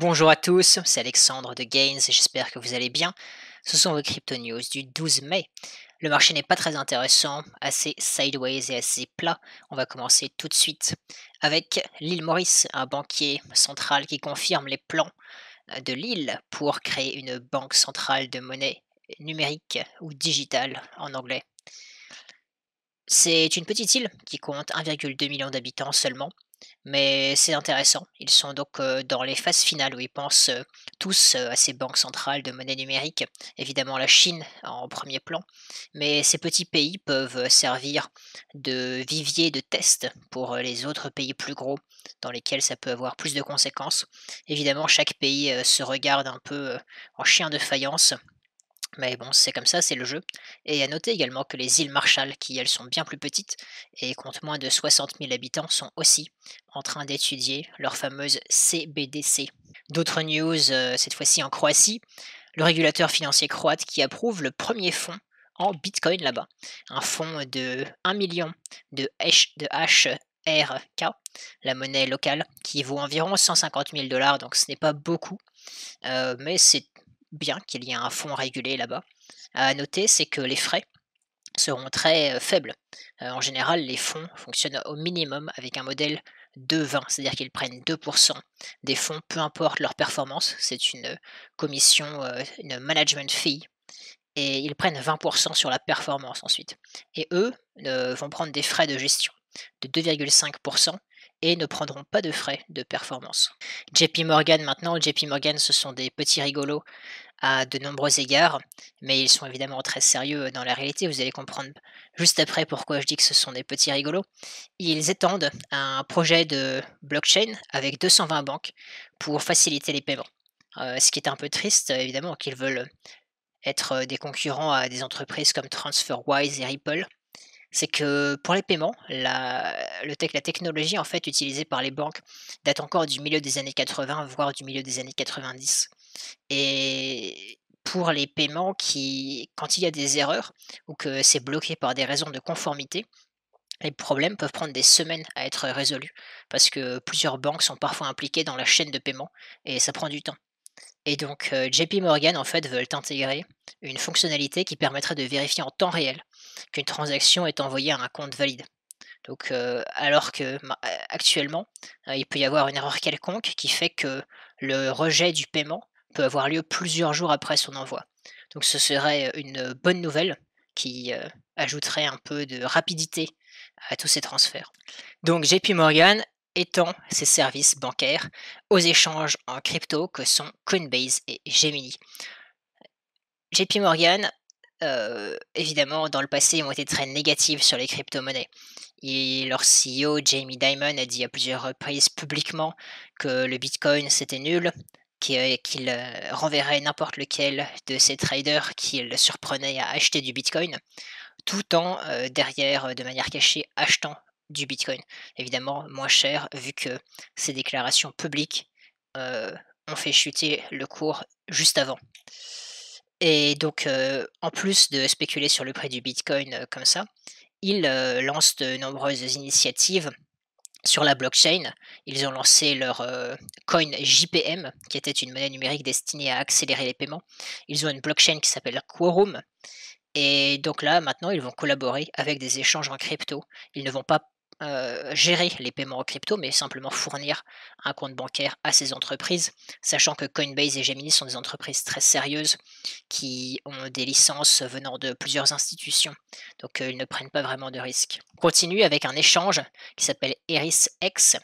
Bonjour à tous, c'est Alexandre de Gains et j'espère que vous allez bien. Ce sont vos crypto news du 12 mai. Le marché n'est pas très intéressant, assez sideways et assez plat. On va commencer tout de suite avec l'île Maurice, un banquier central qui confirme les plans de l'île pour créer une banque centrale de monnaie numérique ou digitale en anglais. C'est une petite île qui compte 1,2 million d'habitants seulement, mais c'est intéressant. Ils sont donc dans les phases finales où ils pensent tous à ces banques centrales de monnaie numérique. Évidemment, la Chine en premier plan, mais ces petits pays peuvent servir de vivier de test pour les autres pays plus gros, dans lesquels ça peut avoir plus de conséquences. Évidemment, chaque pays se regarde un peu en chien de faïence, mais bon, c'est comme ça, c'est le jeu. Et à noter également que les îles Marshall, qui elles sont bien plus petites et comptent moins de 60 000 habitants, sont aussi en train d'étudier leur fameuse CBDC. D'autres news, cette fois-ci en Croatie, le régulateur financier croate qui approuve le premier fonds en Bitcoin là-bas. Un fonds de 1 million de HRK, la monnaie locale, qui vaut environ 150 000 dollars, donc ce n'est pas beaucoup, mais c'est bien qu'il y ait un fonds régulé là-bas. À noter, c'est que les frais seront très faibles. En général, les fonds fonctionnent au minimum avec un modèle 2-20, c'est-à-dire qu'ils prennent 2% des fonds, peu importe leur performance. C'est une commission, une management fee, et ils prennent 20% sur la performance ensuite. Et eux vont prendre des frais de gestion de 2,5% et ne prendront pas de frais de performance. JP Morgan maintenant, JP Morgan ce sont des petits rigolos à de nombreux égards, mais ils sont évidemment très sérieux dans la réalité. Vous allez comprendre juste après pourquoi je dis que ce sont des petits rigolos. Ils étendent un projet de blockchain avec 220 banques pour faciliter les paiements. Ce qui est un peu triste, évidemment, qu'ils veulent être des concurrents à des entreprises comme TransferWise et Ripple. C'est que pour les paiements, la technologie en fait utilisée par les banques date encore du milieu des années 80, voire du milieu des années 90. Et pour les paiements quand il y a des erreurs ou que c'est bloqué par des raisons de conformité, les problèmes peuvent prendre des semaines à être résolus parce que plusieurs banques sont parfois impliquées dans la chaîne de paiement et ça prend du temps. Et donc JP Morgan en fait veulent intégrer une fonctionnalité qui permettrait de vérifier en temps réel qu'une transaction est envoyée à un compte valide. Donc alors que actuellement, il peut y avoir une erreur quelconque qui fait que le rejet du paiement peut avoir lieu plusieurs jours après son envoi. Donc ce serait une bonne nouvelle qui ajouterait un peu de rapidité à tous ces transferts. Donc JP Morgan étend ses services bancaires aux échanges en crypto que sont Coinbase et Gemini. JP Morgan, évidemment, dans le passé, ont été très négatifs sur les crypto-monnaies. Et leur CEO, Jamie Dimon, a dit à plusieurs reprises publiquement que le Bitcoin, c'était nul, qu'il renverrait n'importe lequel de ses traders qui le surprenaient à acheter du Bitcoin, tout en derrière, de manière cachée, achetant du Bitcoin. Évidemment, moins cher, vu que ces déclarations publiques euh, ont fait chuter le cours juste avant. Et donc, en plus de spéculer sur le prix du bitcoin, comme ça, ils, lancent de nombreuses initiatives sur la blockchain. Ils ont lancé leur, coin JPM, qui était une monnaie numérique destinée à accélérer les paiements. Ils ont une blockchain qui s'appelle Quorum, et donc là, maintenant, ils vont collaborer avec des échanges en crypto. Ils ne vont pas, gérer les paiements en crypto, mais simplement fournir un compte bancaire à ces entreprises, sachant que Coinbase et Gemini sont des entreprises très sérieuses qui ont des licences venant de plusieurs institutions, donc ils ne prennent pas vraiment de risques. On continue avec un échange qui s'appelle ErisX,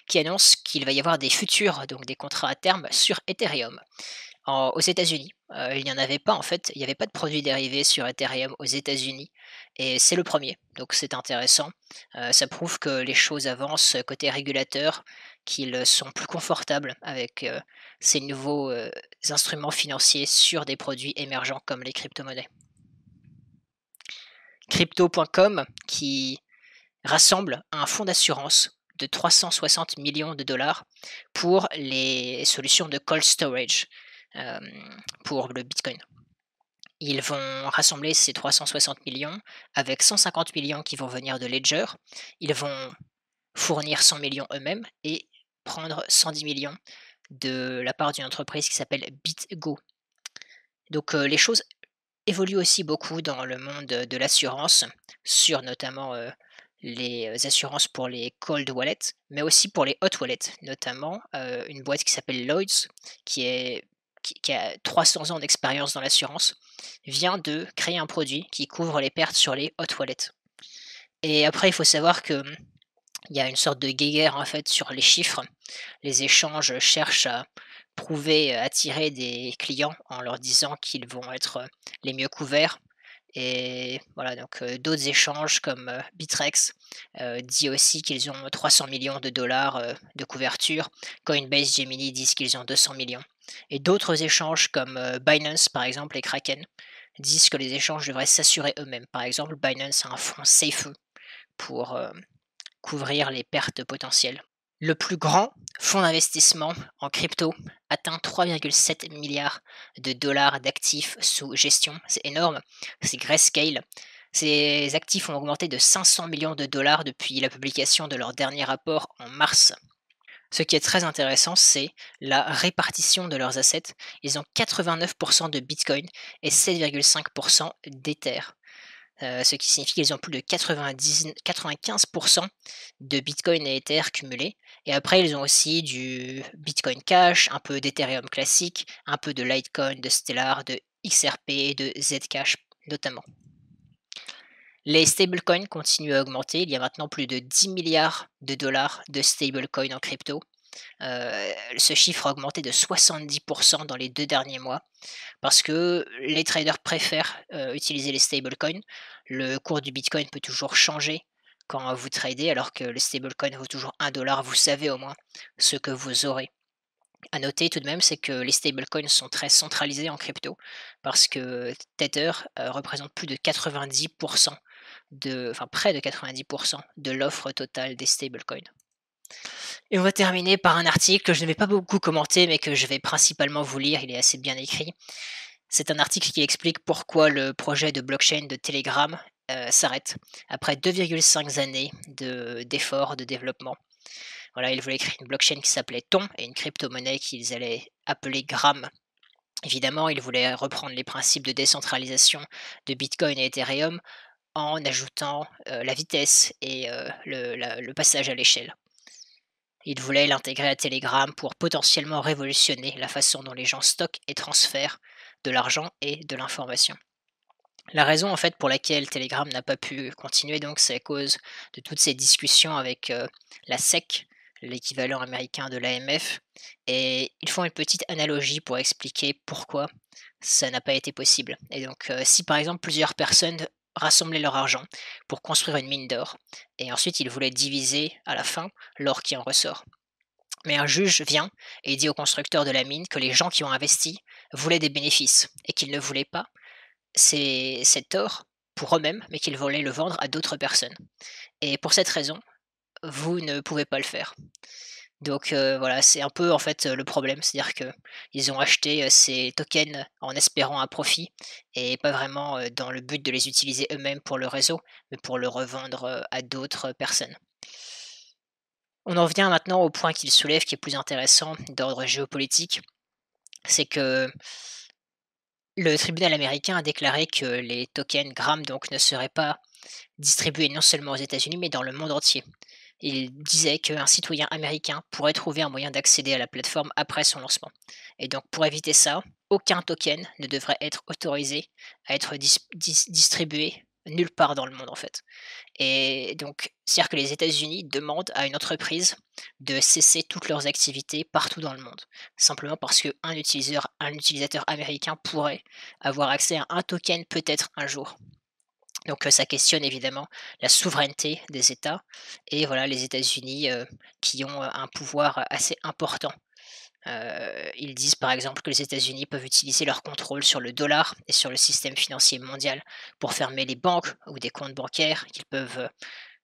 qui annonce qu'il va y avoir des futurs, donc des contrats à terme sur Ethereum. Aux États-Unis, il n'y en avait pas en fait, il n'y avait pas de produits dérivés sur Ethereum aux États-Unis et c'est le premier, donc c'est intéressant. Ça prouve que les choses avancent côté régulateur, qu'ils sont plus confortables avec, ces nouveaux, instruments financiers sur des produits émergents comme les cryptomonnaies. Crypto.com qui rassemble un fonds d'assurance de 360 millions de dollars pour les solutions de cold storage, pour le Bitcoin. Ils vont rassembler ces 360 millions avec 150 millions qui vont venir de Ledger. Ils vont fournir 100 millions eux-mêmes et prendre 110 millions de la part d'une entreprise qui s'appelle BitGo. Donc les choses évoluent aussi beaucoup dans le monde de l'assurance, sur notamment, les, assurances pour les cold wallets, mais aussi pour les hot wallets. Notamment, une boîte qui s'appelle Lloyds, qui a 300 ans d'expérience dans l'assurance, vient de créer un produit qui couvre les pertes sur les hot wallets. Et après il faut savoir que, il y a une sorte de guéguerre en fait sur les chiffres. Les échanges cherchent à prouver, attirer des clients en leur disant qu'ils vont être, les mieux couverts et voilà donc d'autres échanges comme, Bittrex, dit aussi qu'ils ont 300 millions de dollars de couverture. Coinbase, Gemini disent qu'ils ont 200 millions et d'autres échanges comme, Binance par exemple et Kraken disent que les échanges devraient s'assurer eux-mêmes. Par exemple, Binance a un fonds Safe pour, couvrir les pertes potentielles. Le plus grand fonds d'investissement en crypto atteint 3,7 milliards de dollars d'actifs sous gestion. C'est énorme, c'est Grayscale. Ces actifs ont augmenté de 500 millions de dollars depuis la publication de leur dernier rapport en mars. Ce qui est très intéressant, c'est la répartition de leurs assets. Ils ont 89% de Bitcoin et 7,5% d'Ether. Ce qui signifie qu'ils ont plus de 95 de Bitcoin et Ether cumulés et après ils ont aussi du Bitcoin Cash, un peu d'Ethereum classique, un peu de Litecoin, de Stellar, de XRP et de Zcash notamment. Les stablecoins continuent à augmenter, il y a maintenant plus de 10 milliards de stablecoins en crypto. Ce chiffre a augmenté de 70 dans les 2 derniers mois parce que les traders préfèrent, utiliser les stablecoins. Le cours du bitcoin peut toujours changer quand vous tradez alors que le stablecoin vaut toujours 1 dollar. Vous savez au moins ce que vous aurez. À noter tout de même, c'est que les stablecoins sont très centralisés en crypto parce que Tether, représente plus de 90 enfin près de 90 de l'offre totale des stablecoins. Et on va terminer par un article que je ne vais pas beaucoup commenter, mais que je vais principalement vous lire, il est assez bien écrit. C'est un article qui explique pourquoi le projet de blockchain de Telegram, s'arrête après 2,5 années d'efforts, de développement. Voilà, ils voulaient créer une blockchain qui s'appelait Ton et une crypto-monnaie qu'ils allaient appeler Gram. Évidemment, ils voulaient reprendre les principes de décentralisation de Bitcoin et Ethereum en ajoutant, la vitesse et le passage à l'échelle. Ils voulaient l'intégrer à Telegram pour potentiellement révolutionner la façon dont les gens stockent et transfèrent de l'argent et de l'information. La raison en fait pour laquelle Telegram n'a pas pu continuer donc c'est à cause de toutes ces discussions avec, la SEC, l'équivalent américain de l'AMF et ils font une petite analogie pour expliquer pourquoi ça n'a pas été possible et donc, si par exemple plusieurs personnes rassemblaient leur argent pour construire une mine d'or et ensuite ils voulaient diviser à la fin l'or qui en ressort. Mais un juge vient et dit au constructeur de la mine que les gens qui ont investi voulaient des bénéfices et qu'ils ne voulaient pas cet or pour eux-mêmes, mais qu'ils voulaient le vendre à d'autres personnes. Et pour cette raison, vous ne pouvez pas le faire. Donc voilà, c'est un peu en fait, le problème, c'est-à-dire qu'ils ont acheté, ces tokens en espérant un profit et pas vraiment, dans le but de les utiliser eux-mêmes pour le réseau, mais pour le revendre, à d'autres personnes. On en vient maintenant au point qu'il soulève qui est plus intéressant d'ordre géopolitique, c'est que le tribunal américain a déclaré que les tokens Gram donc ne seraient pas distribués non seulement aux États-Unis mais dans le monde entier. Il disait qu'un citoyen américain pourrait trouver un moyen d'accéder à la plateforme après son lancement. Et donc pour éviter ça, aucun token ne devrait être autorisé à être distribué nulle part dans le monde en fait. Et donc, c'est-à-dire que les États-Unis demandent à une entreprise de cesser toutes leurs activités partout dans le monde. Simplement parce un utilisateur américain pourrait avoir accès à un token peut-être un jour. Donc ça questionne évidemment la souveraineté des États et voilà les États-Unis, qui ont, un pouvoir assez important. Ils disent par exemple que les États-Unis peuvent utiliser leur contrôle sur le dollar et sur le système financier mondial pour fermer les banques ou des comptes bancaires, qu'ils peuvent,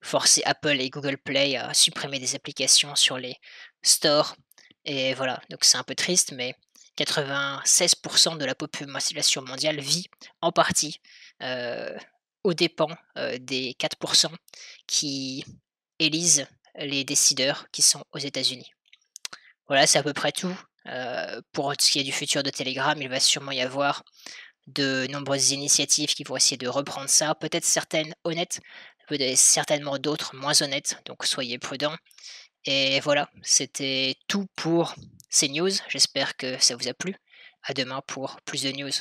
forcer Apple et Google Play à supprimer des applications sur les stores et voilà, donc c'est un peu triste mais 96 de la population mondiale vit en partie, heu, aux dépens, des 4 qui élisent les décideurs qui sont aux États-Unis. Voilà, c'est à peu près tout. Pour ce qui est du futur de Telegram, il va sûrement y avoir de nombreuses initiatives qui vont essayer de reprendre ça, peut-être certaines honnêtes, certainement d'autres moins honnêtes, donc soyez prudents. Et voilà, c'était tout pour ces news. J'espère que ça vous a plu. À demain pour plus de news.